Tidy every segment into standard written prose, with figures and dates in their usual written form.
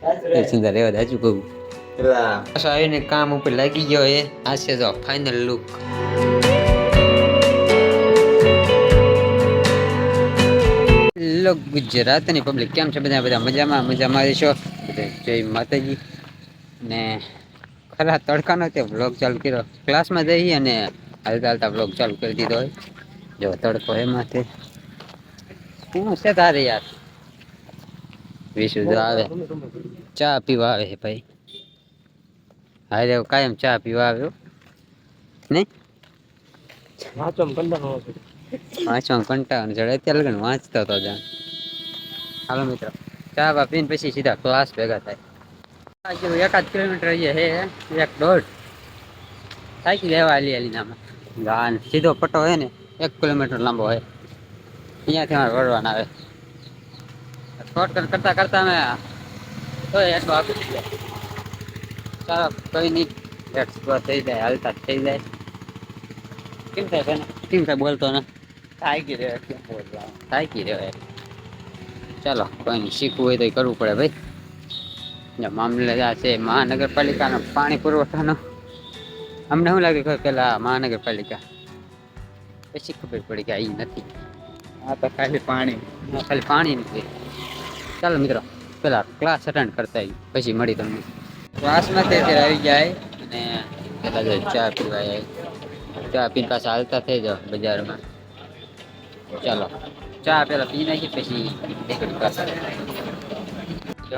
સુંદર એવા દાજુ કહું આવીને કામ ઉપર લાગી ગયો એ આ છે જો ફાઇનલ લુક લો ગુજરાતની પબ્લિક કેમ છે બધા મજામાં રહેશો જય માતાજી ને ખરા તડકાનો તે વ્લોગ ચાલુ કર્યો ક્લાસમાં જઈ અને હાલતા વ્લોગ ચાલુ કરી દીધો હોય જો તડકો એમાંથી શું છે તારે યાર વિશુ જો આવે ચા પીવા આવે ભાઈ હારે કાયમ ચા પીવા આવ્યો નહીં વાંચવા કંટાળો જડે અત્યારે લગન વાંચતો હતો જાણ હાલો મિત્રો ચા બા પીને પછી સીધા ક્લાસ ભેગા થાય 1 કિલોમીટર હે 1.5 સાયકલ લેવા આલી નામાં ગાન સીધો પટ્ટો હે ને 1 કિલોમીટર લાંબો હે અહીંયાથી અમારે વળવાના આવે શોર્ટકટ કરતા અમે તો એટલું આપી દીધું ચાલો કઈ નહીં એક્સપ્લોર થઈ જાય હાલતા થઈ જાય કેમ થાય બોલતો ને થાકી રહ્યો ચાલો કોઈ નહીં શીખવું હોય તો કરવું પડે ભાઈ મામલેદાર છે મહાનગરપાલિકાનો પાણી પુરવઠાનો અમને શું લાગે કે પેલા મહાનગરપાલિકા પછી ખબર પડી કે અહીં નથી આ તો ખાલી પાણી નથી ચાલો મિત્રો પેલા ક્લાસ અટેન્ડ કરતા પછી મળી તમને ક્લાસમાં તે અત્યારે આવી જાય અને પેલા ચા પીવા જાય ચા પીને પાછા હાલતા થઈ જાઓ બજારમાં ચાલો ચા પેલા પી નાખી પછી નીકળી પાછા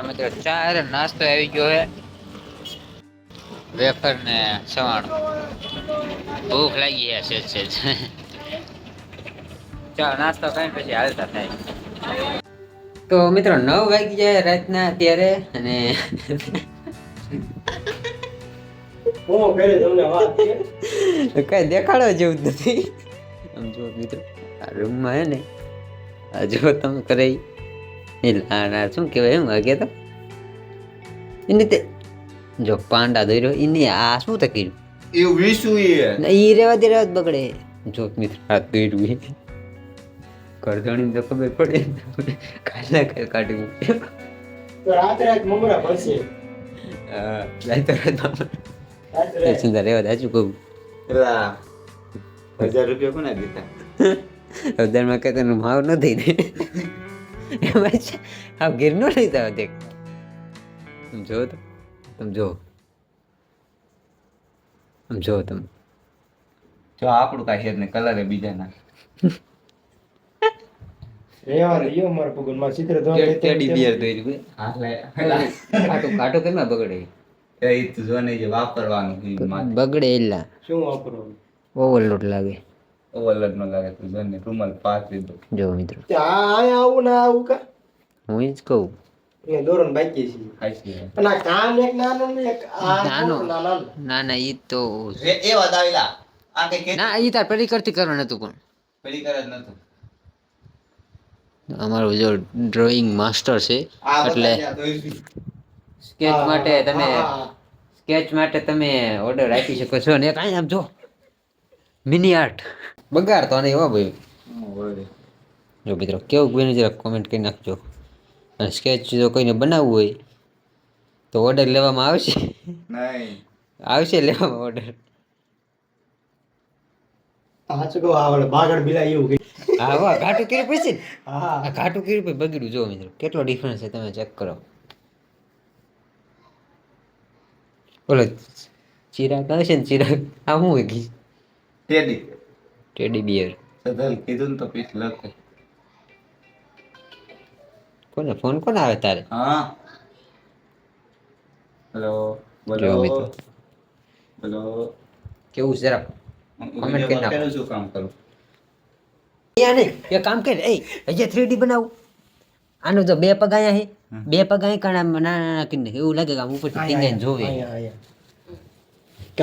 મિત્રો ચા અરે નાસ્તો આવી ગયો હે વેફર ને સવાણું ભૂખ લાગી છે ચાલો નાસ્તો કરીને પછી હાલતા થાય તો મિત્રો 9 વાગી જાય રાતના અત્યારે અને કઈ દેખાડો જેવું જ નથી આમ જો મિત્રો આ રૂમમાં હે ને આ જો તમે કરે ના શું કહેવાય એમ વાગે તો એની તે જો પાંડા દોર્યો એની આ શું તે કર્યું એવું વિશું ઈ રેવા દે બગડે જો મિત્રો આ દોર્યું કરધણી તો ખબર પડે કાલે કાઢી મૂક્યો તો રાત મમરા પડશે હા રાત સુંદર એવા દાજુ કહું 1000 રૂપિયા કોને દીધા 1000 માં કઈ તને ભાવ નથી ને એમાં છે હા ગીરનો લઈ જાવ દેખ તમે જો તમે જો આપણું કાંઈ હેર ને કલર એ બીજા ના રેવા માર પગન માં ચિત્ર દો ટેડી બિયર દોઈ હા લે કાટો કેમાં બગડે એ તો જો ને જે વાપરવાનું બગડે એલા શું વાપરવાનું ઓવરલોડ લાગે ઓવરલોડ નો લાગે તો જો ને રૂમાલ પાસ દીધો જો મિત્રો આયા આવું ના આવું કા હું જ કહું એ દોરન બાકી છે ખાઈ પણ આ કાન એક નાનો ને એક આ નાનો ના ઈ તો એ વધાવેલા આ કે ના ઈ તાર પરી કરતી કરવાનું હતું પણ પડી કરે જ નતું અમારો જો ડ્રોઈંગ માસ્ટર છે એટલે સ્કેચ માટે તમે ઓર્ડર આપી શકો છો ને કાંઈ આમ જો મિની આર્ટ બગાડતો નહીં હો ભાઈ જો મિત્રો કેવું બન્યું જરા કોમેન્ટ કરી નાખજો અને સ્કેચ જો કોઈને બનાવવું હોય તો ઓર્ડર લેવામાં આવશે આવશે લેવામાં ઓર્ડર આ ચકો આવડે બાગડ બિલા એવું કે હા વાહ ઘાટું કર્યું પછી હા ઘાટું કર્યું પછી બગડ્યું જો મિત્રો કેટલો ડિફરન્સ છે તમે ચેક કરો બોલો ચિરાગ આવશે ને ચિરાગ આ શું હોય ગઈ ટેડી બિયર સદલ કીધું ને તો પીસ લખે ફોન કોને આવે તારે હા હેલો જો મિત્રો હેલો કેવું જરા કોમેન્ટ કરી નાખો શું કામ કરું યા નહીં એ કામ કર એ હજી 3D બનાવું આનો જો 2 પગ આયા હે 2 પગ આયા કાણા નાના કરીને એવું લાગે કે આમ ઉપરથી ટીંગાઈને જોવે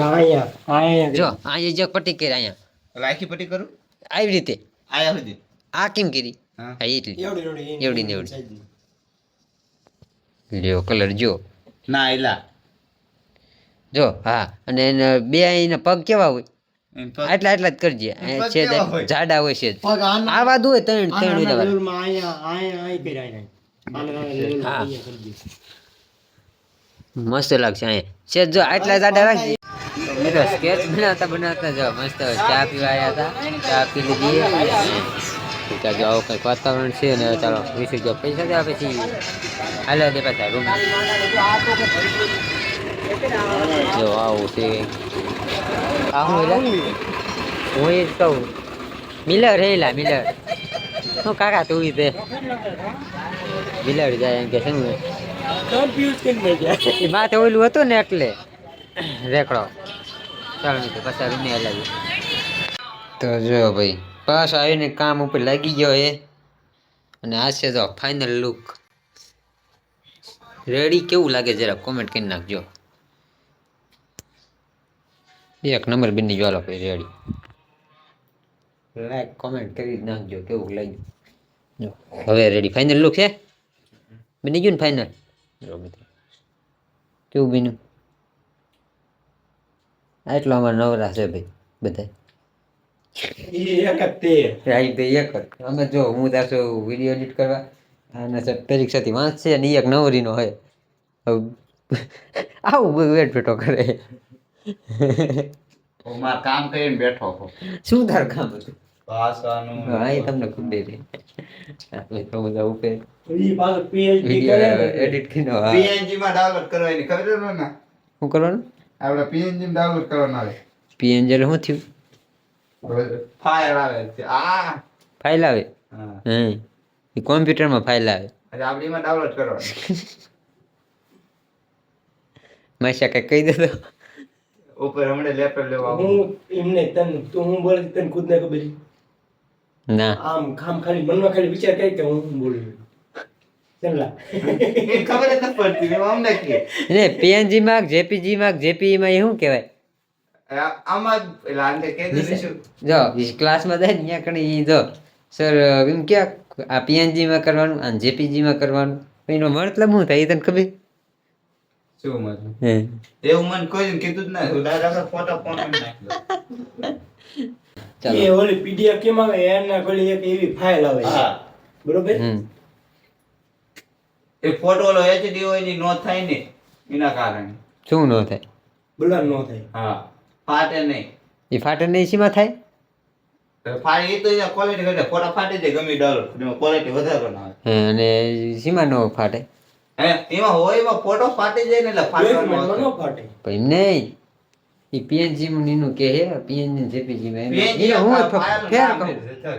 આયા જો અહીંયા જે પટ્ટી કરી અહીંયા રાખી પટ્ટી કરું આવી રીતે આયા સુધી આ કેમ કરી હા હા એટલી એવડી એવડી ને એવડી લ્યો કલર જો ના એલા જો હા અને એને બે અહીંના પગ કેવા હોય આટલા જ કરજે છે જાડા હોય છે આવા દો ત્રણ લેવલમાં આયા કર્યા હા મસ્ત લાગશે અહીંયા છે જો આટલા જાડા રાખજે મિત્રો સ્કેચ બનાવતા જો મસ્ત ચા પીવા આવ્યા હતા ચા પી લીધી ત્યાં જો આવું કંઈક વાતાવરણ છે ને ચાલો 20 રૂપિયા પૈસા દે પછી હાલે દે પાછા રૂમ જો આવું છે આવું હું એ જ કહું મિલર હેલા મિલર શું કાકા તું તે મિલર જાય એમ કે શું કન્ફ્યુઝ કરી ગયા એ માથે ઓલું હતું ને એટલે રેકડો ચાલો મિત્રો પાછા રૂમે હલાવી તો જો ભાઈ પાછો આવીને કામ ઉપર લાગી ગયો એ અને આ છે જો ફાઇનલ લુક રેડી કેવું લાગે જરા કોમેન્ટ કરી નાખજો એક નંબર બની ગયો હાલો ભાઈ રેડી લાઈક કોમેન્ટ કરી નાખજો કેવું લાગ્યું જો હવે રેડી ફાઇનલ લુક છે બની ગયું ને ફાઇનલ જો મિત્રો કેવું બન્યું આટલો અમારે નવરા છે ભાઈ બધા એક જ તે રાઈ તો એક જ અમે જો હું દાસો વિડીયો એડિટ કરવા અને સર પરીક્ષાથી વાંચશે અને એક નવરીનો હોય આવું બધું વેટ ભેટો કરે હું મારું કામ કરીને બેઠો છું શું તાર કામ હતું ભાષાનું હા એ તમને ખબર રહી મિત્રો બધા ઉપર ઈ પાછો PhD કરે વિડીયો ને એડિટ કરીને હા PNG માં ડાઉનલોડ કરવાની ખબર છે ને શું કરવાનું આપણે PNG માં ડાઉનલોડ કરવાનું આવે પીએનજી શું થયું ફાઇલ આવે છે આ ફાઇલ આવે હા હમ એ કોમ્પ્યુટરમાં ફાઇલ આવે એટલે આપણે એમાં ડાઉનલોડ કરવાનું માસા કઈ કહી દેતો ઉપર હમણાં લેપટોપ લેવા આવું. હું એમને તન તું હું બોલે તને ખુદ ને ખબર છે. ના આમ ખાલી મનમાં ખાલી વિચાર કરી કે હું બોલું ચલા એ ખબર જ નથી પડતી મેં અમને કે ને પીએનજી માં જેપીજી માં જેપીઈ માં એ શું કહેવાય આમાં જ એટલે આને કહી દઈશું જો ક્લાસમાં જાય ને ત્યાં કણી ઈ જો સર એમ ક્યાં આ પીએનજી માં કરવાનું આ જેપીજી માં કરવાનું એનો મતલબ શું થાય એ તને ખબર શું મતલબ હે એવું મને કોઈ કીધું જ ના ડાયરેક્ટ ફોટો ફોન નાખી દો ચાલો એ ઓલી PDF કેમ આવે એના ગળી એક એવી ફાઇલ આવે છે. હા બરોબર હમ એ ફોટો ઓલો HD હોય ની નો થાય ને એના કારણે શું ન થાય બ્લર નો થાય. હા ફાટે નહીં એ ફાટે નહીં શીમાં થાય ફાટી એ તો એના ક્વોલિટી ઘટે ફોટા ફાટી જાય ગમે ડાઉનલોડ એમાં ક્વોલિટી વધારે ના આવે હે, અને શીમાં ન ફાટે હે એમાં હોય એમાં ફોટો ફાટી જાય ને એટલે ફાટવાનો ડોક્યુમેન્ટમાં હતો. નો ફાટે. પણ નહીં એ પીએનજી માં એનું કે હે પીએનજી જેપીજી માં PNG એને હું ફાઇલ ફેર નામ કહું છે.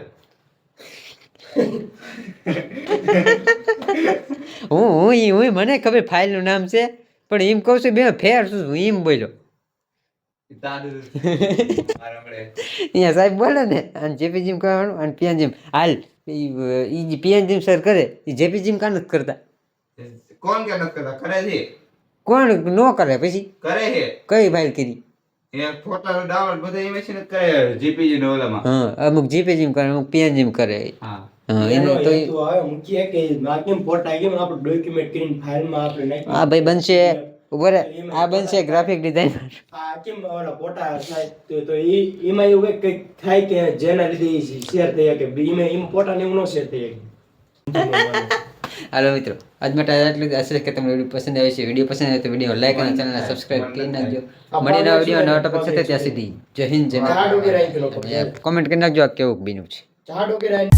હું મને ખબર ફાઇલ નું નામ છે પણ એમ કહું છું બે ફેર શું છું એમ બોલ્યો તારું મારા હમણે અહીંયા સાહેબ બોલે ને અને જેપીજી કરવાનું અને પીએનજી હાલ એ પીએનજી સર કરે એ જેપીજી કાં નથી કરતા કોણ કે નથી કરતા કરે છે કોણ ન કરે પછી કરે છે કઈ ફાઇલ કરી એ ફોટા ડાઉનલોડ બધા ઇમેજ ને કરે જીપીજી ને ઓલામાં હા અમુક જીપીજી કરે અમુક પીએનજી કરે હા હા એનો એને તો હેતુ આવે મુખ્ય કે આ કેમ ફોટા કેમ આપણે ડોક્યુમેન્ટ કરીને ફાઇલમાં આપણે નાખી. આ ભાઈ બનશે ઉભરે આ બનશે ગ્રાફિક ડિઝાઇનર આ કેમ ઓલા ફોટા થાય તો એમાં એવું કંઈક થાય કે જેના લીધે શેર થઈ શકે એમાં ફોટા ને એવું ન શેર થઈ શકે. હાલો મિત્રો આજ માટે આટલું જ આશા છે કે તમને વિડીયો પસંદ આવે છે વિડીયો પસંદ આવે તો વિડીયો લાઈક અને ચેનલને સબસ્ક્રાઇબ કરી નાખજો મળીને નવા વિડીયો નવા ટોપિક સાથે ત્યાં સુધી જય હિન્દ જય ચાર ડોકે રાઈ ભારત કોમેન્ટ કરી નાખજો આ કેવું બીનું છે ચાર ડોકે રાઈ